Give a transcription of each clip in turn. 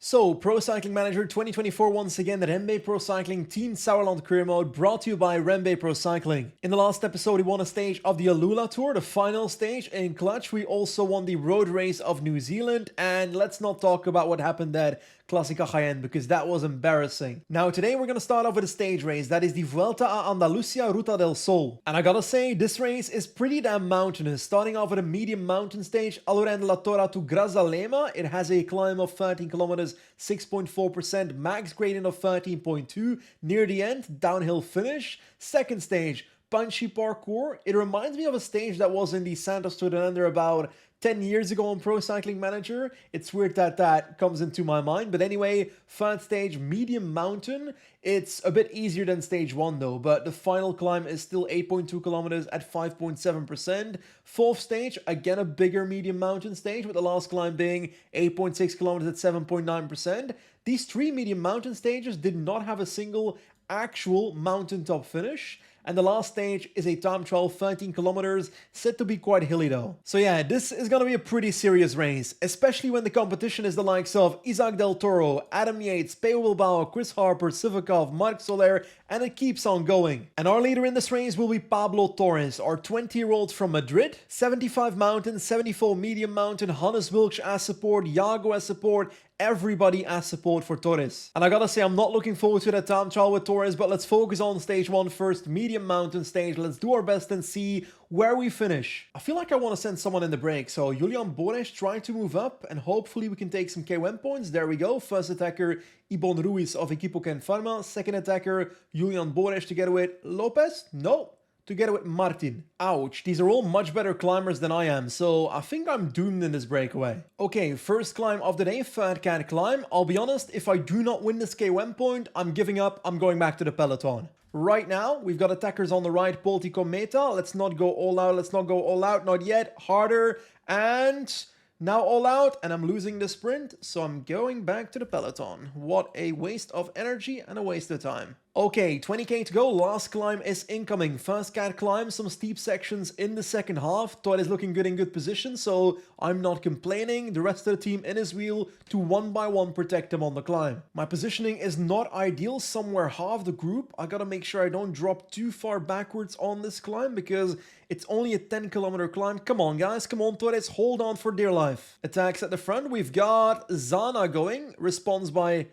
So, Pro Cycling Manager 2024 once again, the REMBE Pro Cycling Team Sauerland Career Mode brought to you by REMBE Pro Cycling. In the last episode, we won a stage of the Alula Tour, the final stage. In clutch, we also won the road race of New Zealand. And let's not talk about what happened at Clásica Jaén because that was embarrassing. Now, today we're going to start off with a stage race. That is the Vuelta a Andalucía Ruta del Sol. And I gotta say, this race is pretty damn mountainous. Starting off with a medium mountain stage, Alorén de la Torre to Grazalema. It has a climb of 13 kilometers, 6.4%, max gradient of 13.2. Near the end, downhill finish. Second stage, Punchy Parcours. It reminds me of a stage that was in the Santos Tour de Ender about 10 years ago on Pro Cycling Manager. It's weird that that comes into my mind. But anyway, third stage, medium mountain. It's a bit easier than stage 1 though, but the final climb is still 8.2 kilometers at 5.7%. Fourth stage, again a bigger medium mountain stage, with the last climb being 8.6 kilometers at 7.9%. These three medium mountain stages did not have a single actual mountaintop finish. And the last stage is a time trial, 13 kilometers, said to be quite hilly though. So yeah, this is gonna be a pretty serious race, especially when the competition is the likes of Isaac Del Toro, Adam Yates, Peo Bilbao, Chris Harper, Sivakov, Marc Soler, and it keeps on going. And our leader in this race will be Pablo Torres, our 20-year-old from Madrid. 75 mountain, 74 medium mountain, Hannes Wilkes as support, Jago as support, everybody as support for Torres. And I gotta say, I'm not looking forward to that time trial with Torres, but let's focus on stage 1 first, medium mountain stage. Let's do our best and see where we finish. I feel like I want to send someone in the break, so Julian Bores trying to move up, and hopefully we can take some KOM points. There we go. First attacker, Ibon Ruiz of Equipo Ken Pharma. Second attacker, Julian Bores together with Lopez. No. Together with Martin. Ouch, these are all much better climbers than I am, so I think I'm doomed in this breakaway. Okay, first climb of the day, third cat climb. I'll be honest, if I do not win this KOM point, I'm giving up, I'm going back to the peloton. Right now, we've got attackers on the right, Poltico Meta. Let's not go all out, not yet. Harder, and now all out, and I'm losing the sprint, so I'm going back to the peloton. What a waste of energy and a waste of time. Okay, 20k to go, last climb is incoming. First cat climb, some steep sections in the second half. Todd is looking good in good position, so I'm not complaining. The rest of the team in his wheel to one by one protect him on the climb. My positioning is not ideal, somewhere half the group. I gotta make sure I don't drop too far backwards on this climb because it's only a 10-kilometer climb. Come on, guys, come on, Torres, hold on for dear life. Attacks at the front, we've got Zana going, response by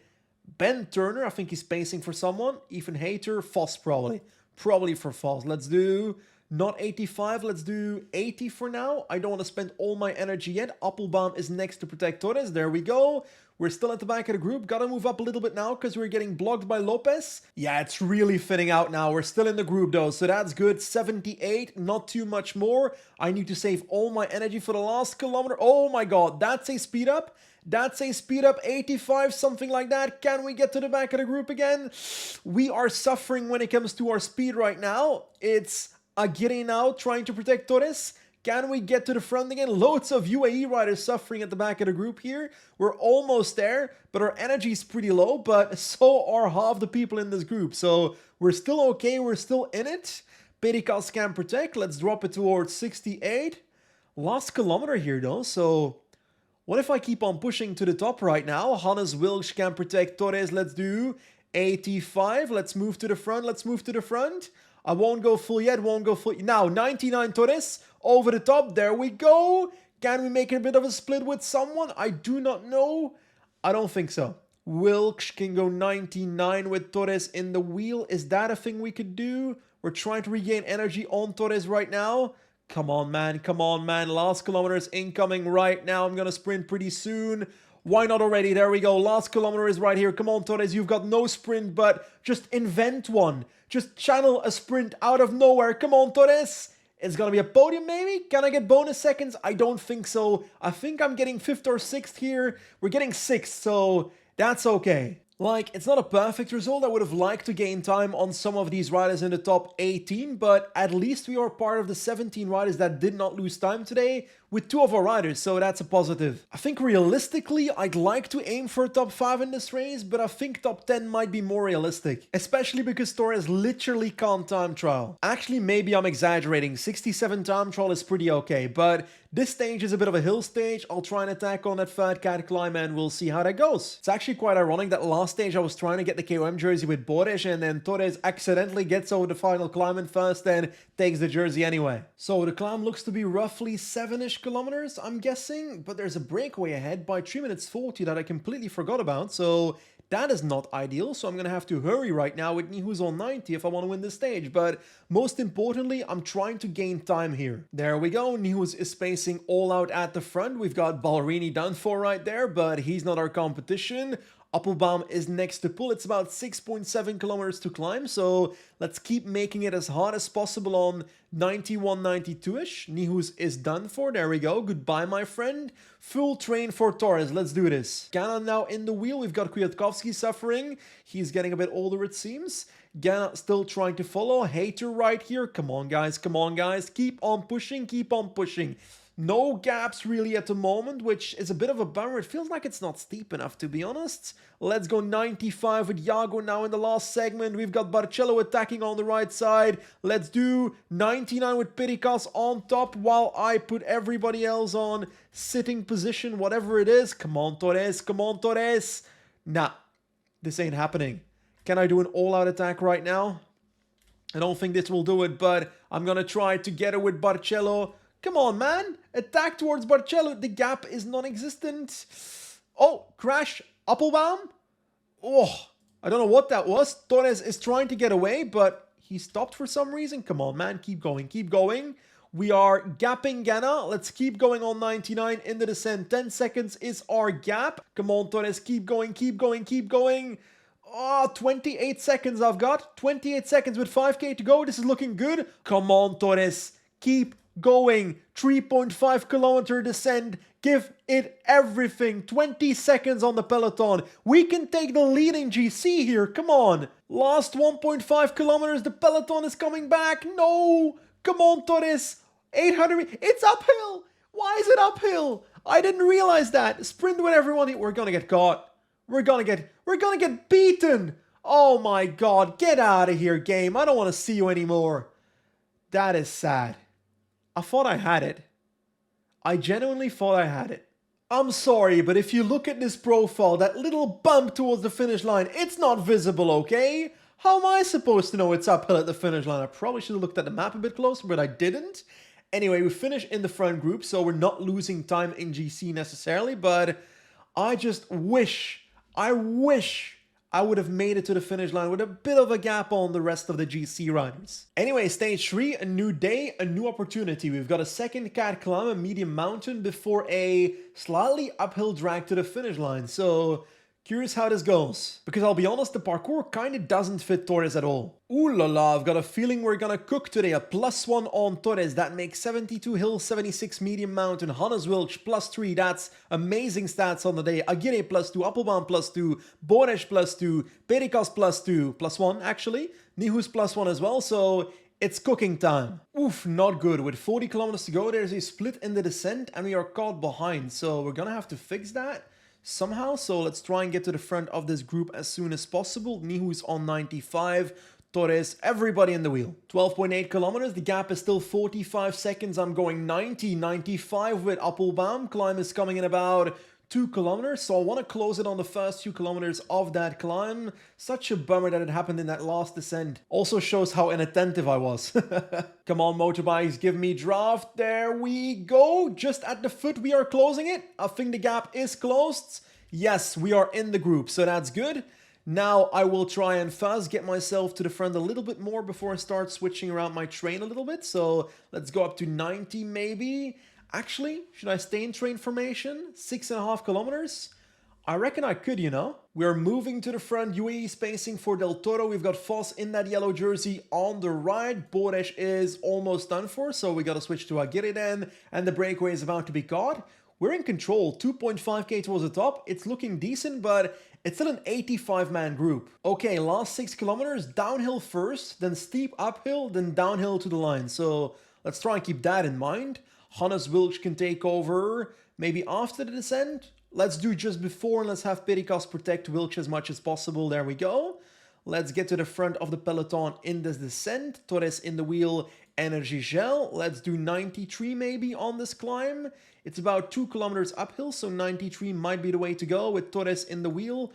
Ben Turner, I think he's pacing for someone. Ethan Hayter, Foss probably. Probably for Foss. Let's do not 85, let's do 80 for now. I don't want to spend all my energy yet. Appelbaum is next to protect Torres. There we go. We're still at the back of the group. Gotta move up a little bit now because we're getting blocked by Lopez. Yeah, it's really thinning out now. We're still in the group though, so that's good. 78, not too much more. I need to save all my energy for the last kilometer. Oh my god, that's a speed up. That's a speed up, 85, something like that. Can we get to the back of the group again? We are suffering when it comes to our speed right now. It's Aguirre now trying to protect Torres. Can we get to the front again? Loads of UAE riders suffering at the back of the group here. We're almost there, but our energy is pretty low, but so are half the people in this group. So we're still okay, we're still in it. Perikas can protect. Let's drop it towards 68. Last kilometer here though, so what if I keep on pushing to the top right now? Hannes Wilkes can protect Torres. Let's do 85. Let's move to the front. Let's move to the front. I won't go full yet. Won't go full. Now, 99 Torres. Over the top. There we go. Can we make a bit of a split with someone? I do not know. I don't think so. Wilkes can go 99 with Torres in the wheel. Is that a thing we could do? We're trying to regain energy on Torres right now. Come on, man. Come on, man. Last kilometer is incoming right now. I'm going to sprint pretty soon. Why not already? There we go. Last kilometer is right here. Come on, Torres. You've got no sprint, but just invent one. Just channel a sprint out of nowhere. Come on, Torres. It's going to be a podium, maybe? Can I get bonus seconds? I don't think so. I think I'm getting 5th or 6th here. We're getting 6th, so that's okay. Like, it's not a perfect result. I would have liked to gain time on some of these riders in the top 18, but at least we are part of the 17 riders that did not lose time today, with 2 of our riders, so that's a positive. I think realistically, I'd like to aim for a top 5 in this race, but I think top 10 might be more realistic, especially because Torres literally can't time trial. Actually, maybe I'm exaggerating. 67 time trial is pretty okay, but this stage is a bit of a hill stage. I'll try and attack on that third cat climb and we'll see how that goes. It's actually quite ironic that last stage I was trying to get the KOM jersey with Boris and then Torres accidentally gets over the final climb in first and takes the jersey anyway. So the climb looks to be roughly 7-ish kilometers, I'm guessing, but there's a breakaway ahead by 3 minutes 40 that I completely forgot about, so that is not ideal, so I'm going to have to hurry right now with Nihu's on 90 if I want to win this stage. But most importantly, I'm trying to gain time here. There we go. Nihu's is spacing all out at the front. We've got Ballerini done for right there, but he's not our competition. Appelbaum is next to pull. It's about 6.7 kilometers to climb, so let's keep making it as hard as possible on 91, 92-ish. Nihu's is done for. There we go. Goodbye, my friend. Full train for Torres. Let's do this. Ganna now in the wheel. We've got Kwiatkowski suffering. He's getting a bit older, it seems. Ganna still trying to follow. Hater right here. Come on, guys. Come on, guys. Keep on pushing. Keep on pushing. No gaps really at the moment, which is a bit of a bummer. It feels like it's not steep enough, to be honest. Let's go 95 with Iago now in the last segment. We've got Barcelo attacking on the right side. Let's do 99 with Pericas on top while I put everybody else on sitting position, whatever it is. Come on, Torres. Come on, Torres. Nah, this ain't happening. Can I do an all-out attack right now? I don't think this will do it, but I'm going to try together with Barcelo. Come on, man. Attack towards Barcelo. The gap is non-existent. Oh, crash. Appelbaum. Oh, I don't know what that was. Torres is trying to get away, but he stopped for some reason. Come on, man. Keep going. Keep going. We are gapping Ganna. Let's keep going on 99 in the descent. 10 seconds is our gap. Come on, Torres. Keep going. Keep going. Keep going. Oh, 28 seconds I've got. 28 seconds with 5k to go. This is looking good. Come on, Torres. Keep going. 3.5 kilometer descent. Give it everything. 20 seconds on the peloton. We can take the lead in GC here. Come on. Last 1.5 kilometers. The peloton is coming back. No. Come on, Torres. 800. It's uphill. Why is it uphill? I didn't realize that. Sprint with everyone. We're gonna get caught. We're gonna get beaten. Oh my god. Get out of here, game. I don't want to see you anymore. That is sad. I thought I had it. I genuinely thought I had it. I'm sorry, but if you look at this profile, that little bump towards the finish line, it's not visible, okay? How am I supposed to know it's uphill at the finish line? I probably should have looked at the map a bit closer, but I didn't. Anyway, we finished in the front group, so we're not losing time in GC necessarily, but I just wish I would have made it to the finish line with a bit of a gap on the rest of the GC riders. Anyway, stage 3, a new day, a new opportunity. We've got a second cat climb, a medium mountain, before a slightly uphill drag to the finish line. So, curious how this goes. Because I'll be honest, the parkour kind of doesn't fit Torres at all. Ooh la la, I've got a feeling we're gonna cook today. A +1 on Torres. That makes 72 hill, 76 medium mountain. Hannes Wilch +3. That's amazing stats on the day. Aguirre +2. Appelbaum +2. Boresh +2. Pericas +2. +1 actually. Nihu's +1 as well. So it's cooking time. Oof, not good. With 40 kilometers to go, there's a split in the descent and we are caught behind. So we're gonna have to fix that somehow. So let's try and get to the front of this group as soon as possible. Nihu's on 95. Torres, everybody in the wheel. 12.8 kilometers. The gap is still 45 seconds. I'm going 90, 95 with Appelbaum. Climb is coming in about 2 kilometers. So I want to close it on the first few kilometers of that climb. Such a bummer that it happened in that last descent. Also shows how inattentive I was. Come on, motorbikes, give me draft. There we go. Just at the foot, we are closing it. I think the gap is closed. Yes, we are in the group, so that's good. Now I will try and first get myself to the front a little bit more before I start switching around my train a little bit. So let's go up to 90 maybe. Actually, should I stay in train formation? 6.5 kilometers? I reckon I could, you know. We're moving to the front, UAE spacing for Del Toro. We've got Voss in that yellow jersey on the right. Boresh is almost done for, so we got to switch to Aguirre then. And the breakaway is about to be caught. We're in control, 2.5k towards the top. It's looking decent, but it's still an 85-man group. Okay, last 6 kilometers, downhill first, then steep uphill, then downhill to the line. So let's try and keep that in mind. Hannes Wilkes can take over maybe after the descent. Let's do just before and let's have Perikas protect Wilkes as much as possible. There we go. Let's get to the front of the peloton in this descent. Torres in the wheel, Energy Gel. Let's do 93 maybe on this climb. It's about 2 kilometers uphill, so 93 might be the way to go with Torres in the wheel.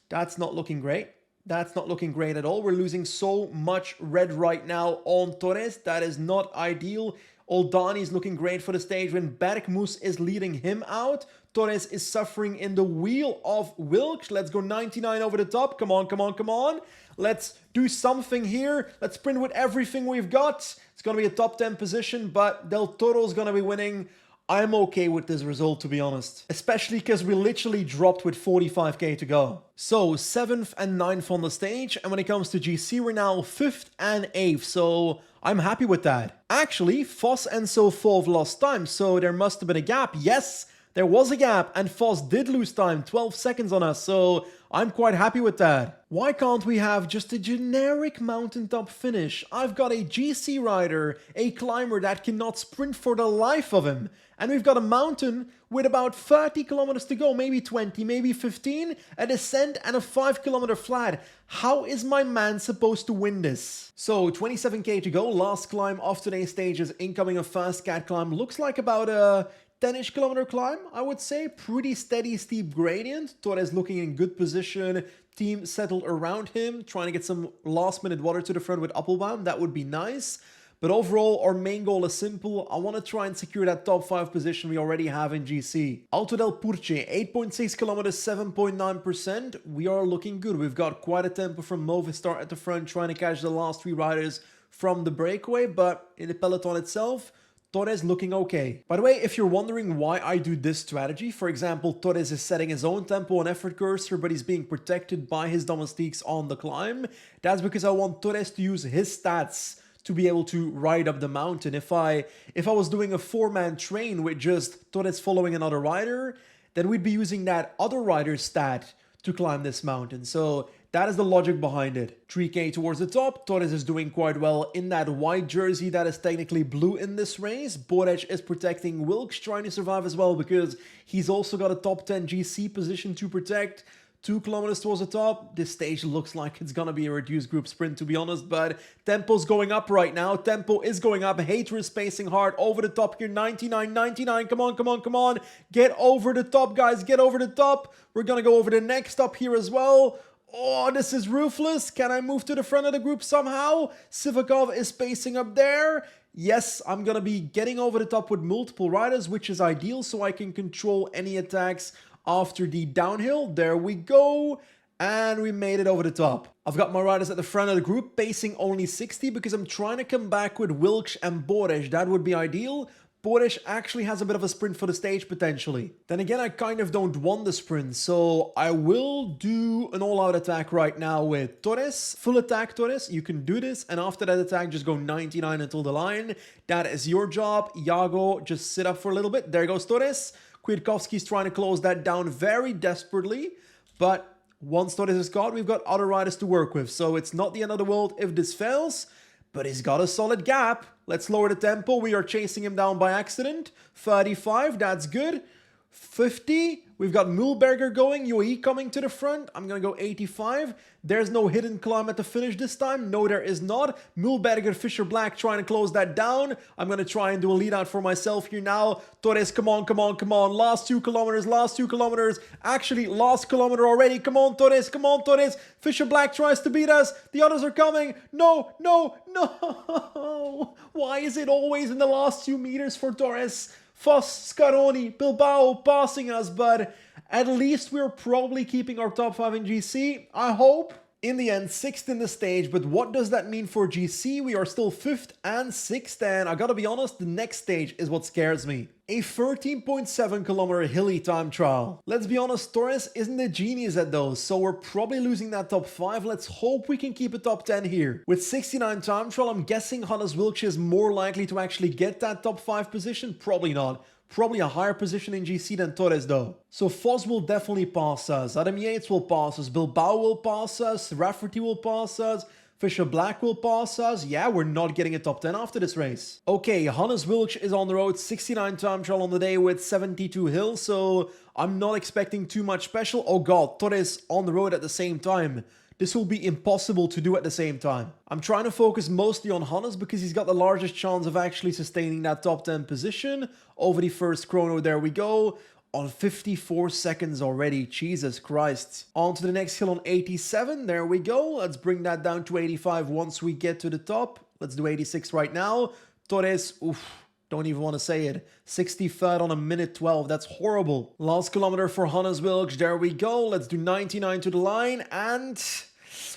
That's not looking great. That's not looking great at all. We're losing so much red right now on Torres. That is not ideal. Oldani is looking great for the stage when Bergmoes is leading him out. Torres is suffering in the wheel of Wilkes. Let's go 99 over the top. Come on, come on, come on. Let's do something here. Let's sprint with everything we've got. It's going to be a top 10 position, but Del Toro's going to be winning. I'm okay with this result, to be honest. Especially because we literally dropped with 45k to go. So, 7th and 9th on the stage. And when it comes to GC, we're now 5th and 8th. So, I'm happy with that. Actually, Vos and Sofov lost time. So, there must have been a gap. Yes, there was a gap. And Vos did lose time. 12 seconds on us. So, I'm quite happy with that. Why can't we have just a generic mountaintop finish? I've got a GC rider, a climber that cannot sprint for the life of him. And we've got a mountain with about 30 kilometers to go, maybe 20, maybe 15, a descent and a 5-kilometer flat. How is my man supposed to win this? So 27k to go, last climb of today's stage is incoming a fast cat climb. Looks like about a 10-ish kilometer climb, I would say. Pretty steady, steep gradient. Torres looking in good position. Team settled around him, trying to get some last-minute water to the front with Appelbaum. That would be nice. But overall, our main goal is simple. I want to try and secure that top 5 position we already have in GC. Alto del Purce, 8.6 kilometers, 7.9%. We are looking good. We've got quite a tempo from Movistar at the front, trying to catch the last 3 riders from the breakaway. But in the peloton itself, Torres looking okay. By the way, if you're wondering why I do this strategy, for example, Torres is setting his own tempo and effort cursor, but he's being protected by his domestiques on the climb. That's because I want Torres to use his stats to be able to ride up the mountain. If I was doing a 4-man train with just Torres following another rider, then we'd be using that other rider's stat to climb this mountain. So that is the logic behind it. 3k towards the top. Torres is doing quite well in that white jersey that is technically blue in this race. Borec is protecting Wilkes, trying to survive as well because he's also got a top 10 GC position to protect. 2 kilometers towards the top. This stage looks like it's gonna be a reduced group sprint, to be honest, but tempo's going up right now. Tempo is going up. Hater is spacing hard over the top here. 99, 99. Come on, come on, come on. Get over the top, guys. Get over the top. We're gonna go over the next stop here as well. Oh, this is ruthless. Can I move to the front of the group somehow? Sivakov is spacing up there. Yes, I'm gonna be getting over the top with multiple riders, which is ideal so I can control any attacks after the downhill. There we go. And we made it over the top. I've got my riders at the front of the group, pacing only 60 because I'm trying to come back with Wilkes and Borec. That would be ideal. Borec actually has a bit of a sprint for the stage potentially. Then again, I kind of don't want the sprint, so I will do an all-out attack right now with Torres. Full attack, Torres. You can do this, and after that attack, just go 99 until the line. That is your job. Iago, just sit up for a little bit. There goes Torres. Kwiatkowski's trying to close that down very desperately, but once Torres is caught, we've got other riders to work with, so it's not the end of the world if this fails, but he's got a solid gap. Let's lower the tempo. We are chasing him down by accident. 35, that's good. 50, we've got Mühlberger going, UAE coming to the front. I'm gonna go 85. There's no hidden climb at the finish this time. No, there is not. Mühlberger, Fisher Black trying to close that down. I'm gonna try and do a lead out for myself here now. Torres, come on, come on, come on. Last 2 kilometers, last 2 kilometers. Actually, last kilometer already. Come on, Torres, come on, Torres. Fisher Black tries to beat us. The others are coming. No, no, no. Why is it always in the last 2 meters for Torres? Vos, Scaroni, Bilbao passing us, but at least we're probably keeping our top 5 in GC, I hope. In the end, 6th in the stage, but what does that mean for GC? We are still 5th and 6th, and I gotta be honest, the next stage is what scares me. A 13.7 kilometer hilly time trial. Let's be honest, Torres isn't a genius at those, so we're probably losing that top 5. Let's hope we can keep a top 10 here. With 69 time trial, I'm guessing Hannes Wilkes is more likely to actually get that top 5 position. Probably not. Probably a higher position in GC than Torres though. So Vos will definitely pass us. Adam Yates will pass us. Bilbao will pass us. Rafferty will pass us. Fisher Black will pass us. Yeah, we're not getting a top 10 after this race. Okay, Hannes Wilkes is on the road, 69 time trial on the day with 72 hills, so I'm not expecting too much special. Oh god, Torres on the road at the same time. This will be impossible to do at the same time. I'm trying to focus mostly on Hannes because he's got the largest chance of actually sustaining that top 10 position. Over the first chrono, there we go. On 54 seconds already, Jesus Christ. On to the next hill on 87, there we go. Let's bring that down to 85 once we get to the top. Let's do 86 right now. Torres, oof. Don't even want to say it. 63rd on a minute 12. That's horrible. Last kilometer for Hannes Wilkes. There we go. Let's do 99 to the line. And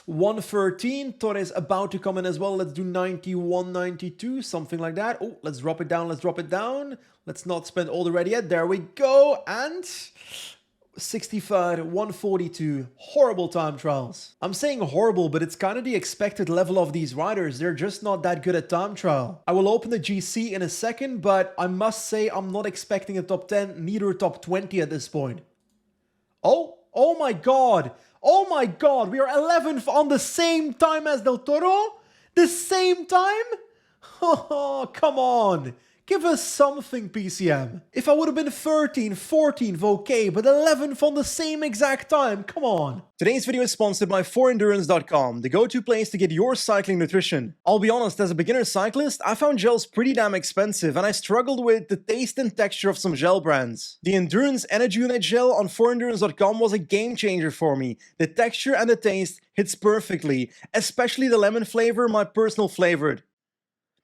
113. Torres about to come in as well. Let's do 91, 92. Something like that. Oh, let's drop it down. Let's drop it down. Let's not spend all the red yet. There we go. And 63rd, 142. Horrible time trials. I'm saying horrible, but it's kind of the expected level of these riders. They're just not that good at time trial. I will open the GC in a second, but I must say I'm not expecting a top 10, neither a top 20 at this point. Oh my god. Oh my god. We are 11th on the same time as Del Toro? The same time? Oh, come on. Give us something, PCM. If I would have been 13th, 14th, okay, but 11th on the same exact time, come on. Today's video is sponsored by forendurance.com, the go-to place to get your cycling nutrition. I'll be honest, as a beginner cyclist, I found gels pretty damn expensive and I struggled with the taste and texture of some gel brands. The Endurance Energy Unit gel on forendurance.com was a game changer for me. The texture and the taste hits perfectly, especially the lemon flavor, my personal favorite.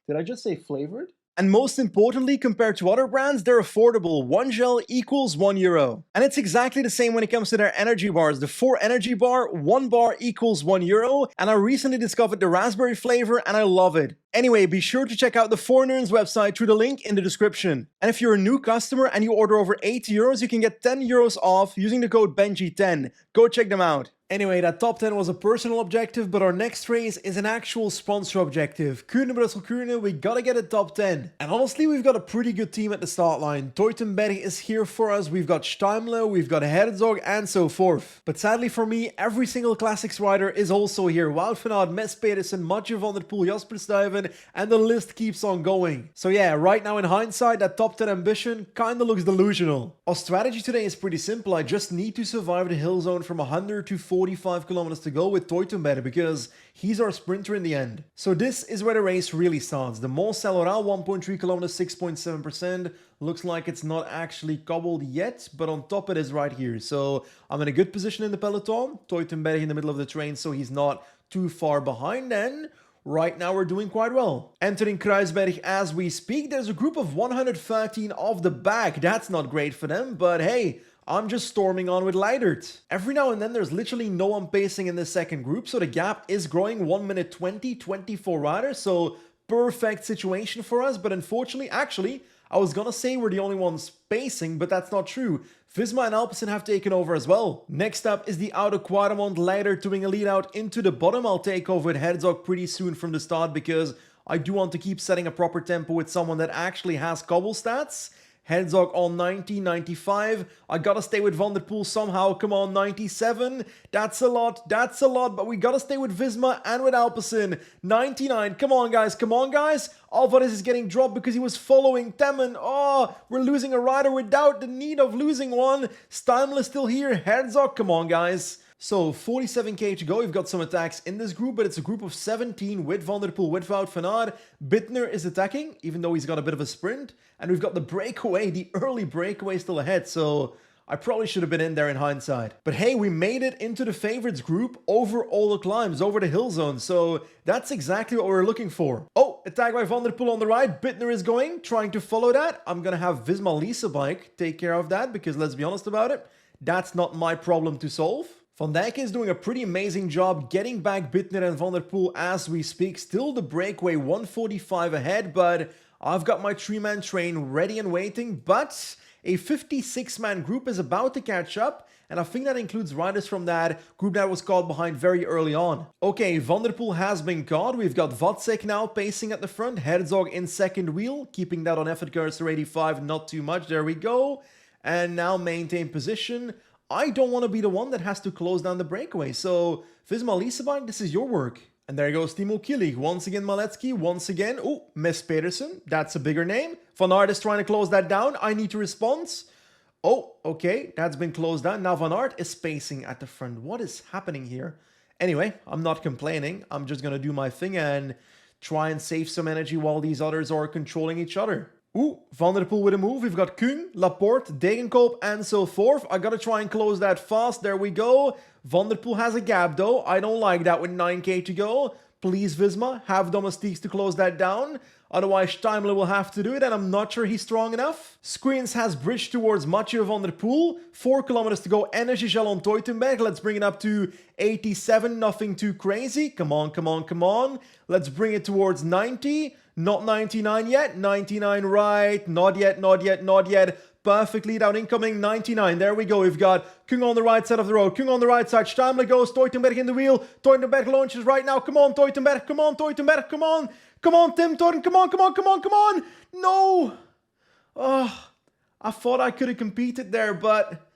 Did I just say flavored? And most importantly, compared to other brands, they're affordable. One gel equals €1. And it's exactly the same when it comes to their energy bars. The 4 energy bar, 1 bar equals €1. And I recently discovered the raspberry flavor and I love it. Anyway, be sure to check out the Forendurance website through the link in the description. And if you're a new customer and you order over €80, you can get €10 off using the code BENJI10. Go check them out. Anyway, that top 10 was a personal objective, but our next race is an actual sponsor objective. Kuurne-Brussel-Kuurne, we gotta get a top 10. And honestly, we've got a pretty good team at the start line. Teutenberg is here for us, we've got Steimle, we've got Herzog, and so forth. But sadly for me, every single Classics rider is also here. Wout van Aert, Mess Pedersen, Mathieu van der Poel, Jasper Stuyven, and the list keeps on going. So yeah, right now in hindsight, that top 10 ambition kinda looks delusional. Our strategy today is pretty simple. I just need to survive the hill zone from 100 to 45 kilometers to go with Teutenberg because he's our sprinter in the end. So this is where the race really starts. The Mont Saint-Laurent, 1.3 kilometers, 6.7%. Looks like it's not actually cobbled yet, but on top it is right here. So I'm in a good position in the peloton. Teutenberg in the middle of the train, so he's not too far behind. And right now we're doing quite well. Entering Kruisberg as we speak. There's a group of 113 off the back. That's not great for them, but hey, I'm just storming on with Leidert. Every now and then there's literally no one pacing in the second group, so the gap is growing. 1 minute 20, 24 riders, so perfect situation for us. But unfortunately, actually, I was gonna say we're the only ones pacing, but that's not true. Visma and Alpecin have taken over as well. Next up is the Oude Quaremont. Leidert doing a lead out into the bottom. I'll take over with Herzog pretty soon from the start because I do want to keep setting a proper tempo with someone that actually has cobble stats. Herzog on 90, 95. I gotta stay with Van der Poel somehow. Come on, 97. That's a lot, but we gotta stay with Visma and with Alpecin. 99. Come on, guys, come on, guys. Alvarez is getting dropped because he was following Temmen. Oh, we're losing a rider without the need of losing one. Steimle is still here. Herzog, come on, guys. So 47k to go. We've got some attacks in this group, but it's a group of 17 with Van der Poel, with Wout van Aert. Bittner is attacking, even though he's got a bit of a sprint. And we've got the breakaway, the early breakaway still ahead. So I probably should have been in there in hindsight. But hey, we made it into the favorites group over all the climbs, over the hill zone. So that's exactly what we're looking for. Oh, attack by Van der Poel on the right. Bittner is going, trying to follow that. I'm going to have Visma Lisa bike take care of that because let's be honest about it, that's not my problem to solve. Van Dijk is doing a pretty amazing job getting back Bittner and Van der Poel as we speak. Still the breakaway 145 ahead, but I've got my 3-man train ready and waiting. But a 56-man group is about to catch up, and I think that includes riders from that group that was caught behind very early on. Okay, Van der Poel has been caught. We've got Vatsek now pacing at the front. Herzog in second wheel, keeping that on effort cursor 85, not too much. There we go. And now maintain position. I don't want to be the one that has to close down the breakaway. So, Visma Leasebike, this is your work. And there goes Timo Kielig. Once again, Maletsky. Once again. Oh, Miss Pedersen. That's a bigger name. Van Aert is trying to close that down. I need to respond. Oh, okay. That's been closed down. Now Van Aert is spacing at the front. What is happening here? Anyway, I'm not complaining. I'm just going to do my thing and try and save some energy while these others are controlling each other. Ooh, Van der Poel with a move. We've got Kuhn, Laporte, Degenkolb, and so forth. I gotta try and close that fast. There we go. Van der Poel has a gap, though. I don't like that with 9k to go. Please, Visma, have Domestiques to close that down. Otherwise, Steimler will have to do it, and I'm not sure he's strong enough. Screens has bridged towards Mathieu van der Poel. 4 kilometers to go. Energy gel on Teutenberg. Let's bring it up to 87. Nothing too crazy. Come on, come on, come on. Let's bring it towards 90. Not 99 yet. 99 right. Not yet, not yet, not yet. Perfect lead out incoming. 99. There we go. We've got Kung on the right side of the road. Kung on the right side. Steimler goes. Teutenberg in the wheel. Teutenberg launches right now. Come on, Teutenberg. Come on, Teutenberg. Come on. Come on, Tim Teuten. Come on, come on, come on, come on. No. Oh, I thought I could have competed there, but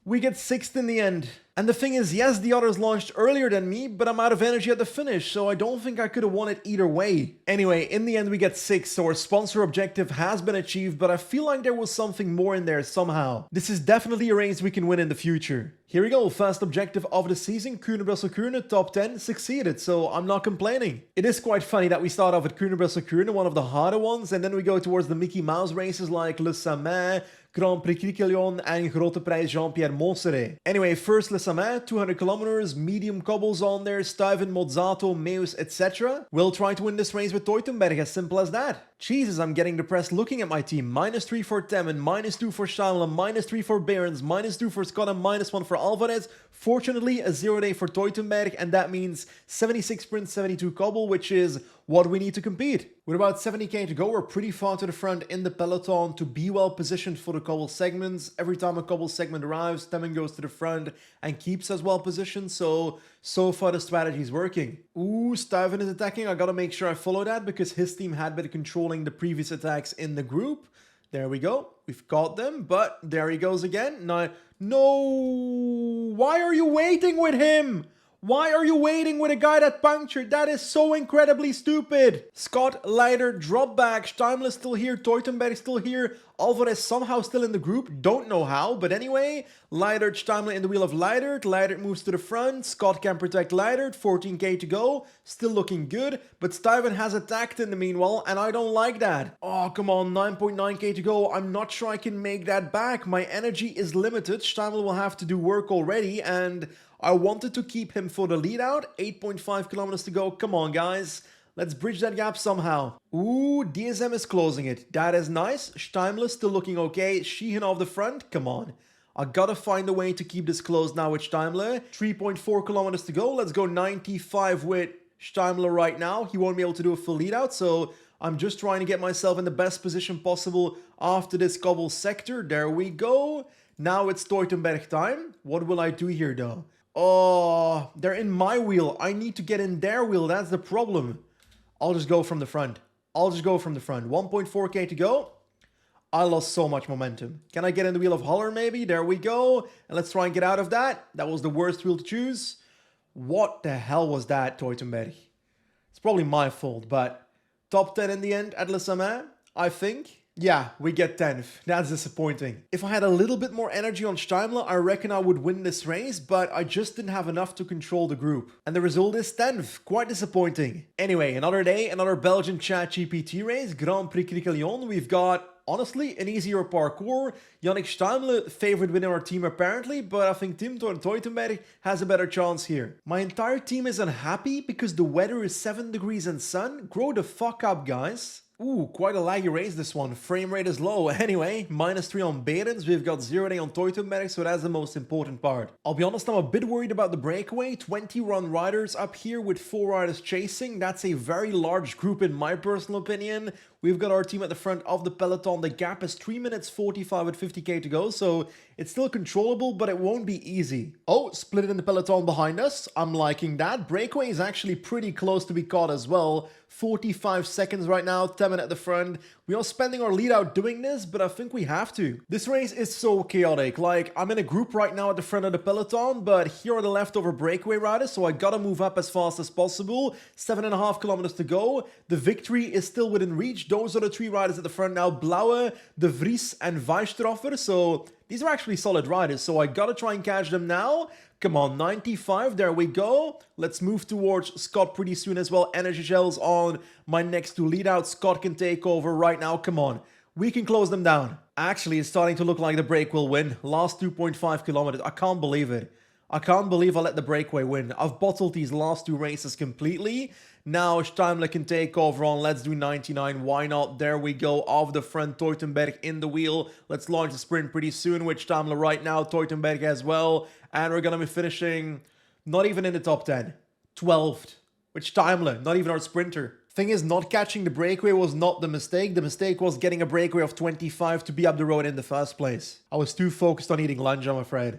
we get 6th in the end. And the thing is, yes, the others launched earlier than me, but I'm out of energy at the finish, so I don't think I could have won it either way. Anyway, in the end we get 6th, so our sponsor objective has been achieved, but I feel like there was something more in there somehow. This is definitely a race we can win in the future. Here we go, first objective of the season, Kuurne-Brussel-Kuurne, top 10, succeeded, so I'm not complaining. It is quite funny that we start off at Kuurne-Brussel-Kuurne, one of the harder ones, and then we go towards the Mickey Mouse races like Le Samyn, Grond Prix Monsere, and Grond Prix Monsere. Anyway, first Le Samyn, 200 kilometers, medium cobbles on there, Stuyven, Mozzato, Meus, etc. We'll try to win this race with Teutenberg, as simple as that. Jesus, I'm getting depressed looking at my team. -3 for Temmen, -2 for Steimler, -3 for Behrens, -2 for Scott, and -1 for Alvarez. Fortunately, a 0 day for Teutenberg, and that means 76 sprint, 72 cobble, which is what we need to compete. With about 70k to go, we're pretty far to the front in the peloton to be well positioned for the cobble segments. Every time a cobble segment arrives, Temmen goes to the front and keeps us well positioned, so far the strategy is working. Ooh, Stuyven is attacking. I gotta make sure I follow that because his team had been controlling the previous attacks in the group. There we go. We've got them, but there he goes again. No! Why are you waiting with him? Why are you waiting with a guy that punctured? That is so incredibly stupid. Scott, Leider, drop back. Steimler still here. Teutenberg still here. Alvarez somehow still in the group. Don't know how, but anyway. Leider, Steimler in the wheel of Leider. Leider moves to the front. Scott can protect Leider. 14k to go. Still looking good, but Stuyven has attacked in the meanwhile, and I don't like that. Oh, come on. 9.9k to go. I'm not sure I can make that back. My energy is limited. Steimler will have to do work already, and I wanted to keep him for the lead out. 8.5 kilometers to go. Come on, guys. Let's bridge that gap somehow. Ooh, DSM is closing it. That is nice. Steimler still looking okay. Sheehan off the front. Come on. I gotta find a way to keep this close now with Steimler. 3.4 kilometers to go. Let's go 95 with Steimler right now. He won't be able to do a full lead out, so I'm just trying to get myself in the best position possible after this cobble sector. There we go. Now it's Teutenberg time. What will I do here, though? Oh, they're in my wheel. I need to get in their wheel. That's the problem. I'll just go from the front. 1.4k to go. I lost so much momentum. Can I get in the wheel of Haller maybe? There we go. And let's try and get out of that. That was the worst wheel to choose. What the hell was that, Teutenberg? It's probably my fault, but top 10 in the end at Le Samyn, I think. Yeah, we get 10th. That's disappointing. If I had a little bit more energy on Steimler, I reckon I would win this race, but I just didn't have enough to control the group. And the result is 10th. Quite disappointing. Anyway, another day, another Belgian ChatGPT race, Grond Prix Monsere. We've got, honestly, an easier parcours. Yannick Steimler favored within our team apparently, but I think Tim Teutenberg has a better chance here. My entire team is unhappy because the weather is 7 degrees and sun. Grow the fuck up, guys. Ooh, quite a laggy race this one. Frame rate is low. Anyway, -3 on Behrens. We've got 0 day on Teutenberg, so that's the most important part. I'll be honest, I'm a bit worried about the breakaway. 20 run riders up here with 4 riders chasing. That's a very large group in my personal opinion. We've got our team at the front of the peloton. The gap is 3 minutes 45 with 50k to go, so it's still controllable, but it won't be easy. Oh, split it in the peloton behind us. I'm liking that. Breakaway is actually pretty close to be caught as well. 45 seconds right now. Temyn at the front. We are spending our lead out doing this, but I think we have to. This race is so chaotic. Like, I'm in a group right now at the front of the peloton, but here are the leftover breakaway riders, so I gotta move up as fast as possible. 7.5 kilometers to go. The victory is still within reach. Those are the 3 riders at the front now. Blauwe, De Vries, and Weisstroffer. So these are actually solid riders, so I gotta try and catch them now. Come on, 95, there we go. Let's move towards Scott pretty soon as well. Energy gels on my next 2 lead out. Scott can take over right now, come on. We can close them down. Actually, it's starting to look like the break will win. Last 2.5 kilometers, I can't believe it. I can't believe I let the breakaway win. I've bottled these last 2 races completely. Now Steimler can take over on, let's do 99, why not? There we go, off the front, Teutenberg in the wheel. Let's launch the sprint pretty soon with Steimler right now, Teutenberg as well. And we're gonna be finishing not even in the top 10. 12th, with Steimler, not even our sprinter. Thing is, not catching the breakaway was not the mistake. The mistake was getting a breakaway of 25 to be up the road in the first place. I was too focused on eating lunch, I'm afraid.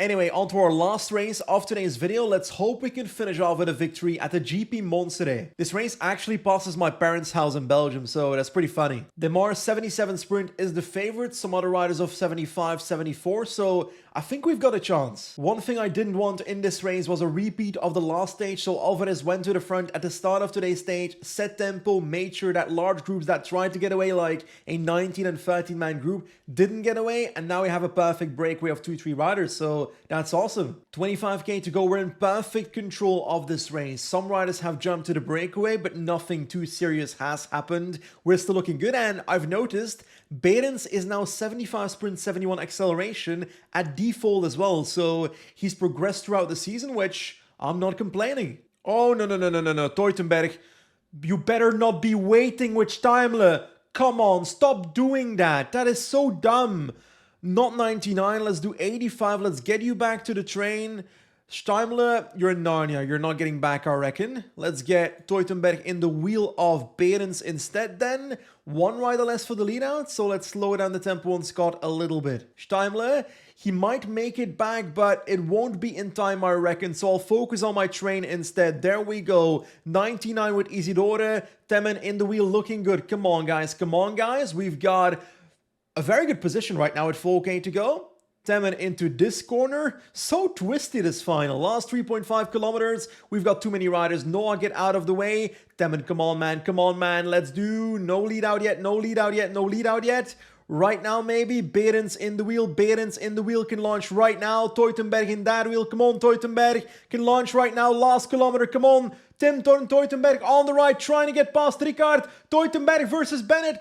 Anyway, on to our last race of today's video. Let's hope we can finish off with a victory at the GP Monsere. This race actually passes my parents' house in Belgium, so that's pretty funny. The Mars 77 sprint is the favorite, some other riders of 75, 74, so I think we've got a chance. One thing I didn't want in this race was a repeat of the last stage, so Alvarez went to the front at the start of today's stage, set tempo, made sure that large groups that tried to get away like a 19 and 13 man group didn't get away, and now we have a perfect breakaway of 2-3 riders, so that's awesome. 25k to go, we're in perfect control of this race. Some riders have jumped to the breakaway, but nothing too serious has happened. We're still looking good, and I've noticed Behrens is now 75 sprint, 71 acceleration at default as well, so he's progressed throughout the season, which I'm not complaining. Oh, no, Teutenberg, you better not be waiting with Steimler. Come on, stop doing that. That is so dumb. Not 99, let's do 85, let's get you back to the train. Steimler, you're in Narnia, you're not getting back, I reckon. Let's get Teutenberg in the wheel of Behrens instead then. 1 rider less for the lead out, so let's slow down the tempo on Scott a little bit. Steimler, he might make it back, but it won't be in time, I reckon, so I'll focus on my train instead. There we go, 99 with Isidore. Temyn in the wheel, looking good. Come on, guys, we've got a very good position right now at 4k to go. Temyn into this corner. So twisty this final. Last 3.5 kilometers. We've got too many riders. Noah, get out of the way. Temyn, come on, man. Let's do. No lead out yet. Right now, maybe. Behrens in the wheel. Can launch right now. Teutenberg in that wheel. Come on, Teutenberg. Can launch right now. Last kilometer. Come on. Teutenberg on the right. Trying to get past Ricard. Teutenberg versus Bennett.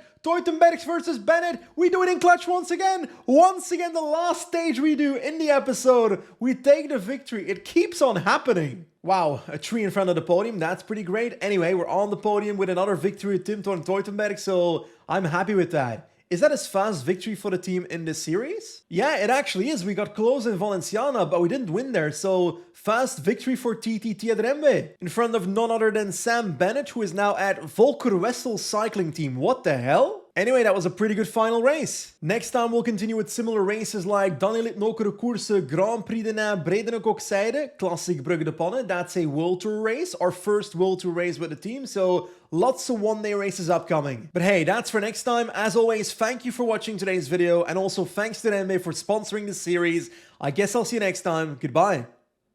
We do it in clutch once again. The last stage we do in the episode. We take the victory. It keeps on happening. Wow, a 3 in front of the podium. That's pretty great. Anyway, we're on the podium with another victory with Teutenberg, so I'm happy with that. Is that his first victory for the team in this series? Yeah, it actually is. We got close in Valenciana, but we didn't win there. So, first victory for TTT at REMBE. In front of none other than Sam Bennett, who is now at Volker Wessel Cycling Team. What the hell? Anyway, that was a pretty good final race. Next time we'll continue with similar races like Daniel Nokere Koerse, Grand Prix de Nain, Bredene-Kokzijde, Classic Brugge de Panne. That's a World Tour race, our first World Tour race with the team, so lots of one-day races upcoming. But hey, that's for next time. As always, thank you for watching today's video, and also thanks to REMBE for sponsoring this series. I guess I'll see you next time. Goodbye.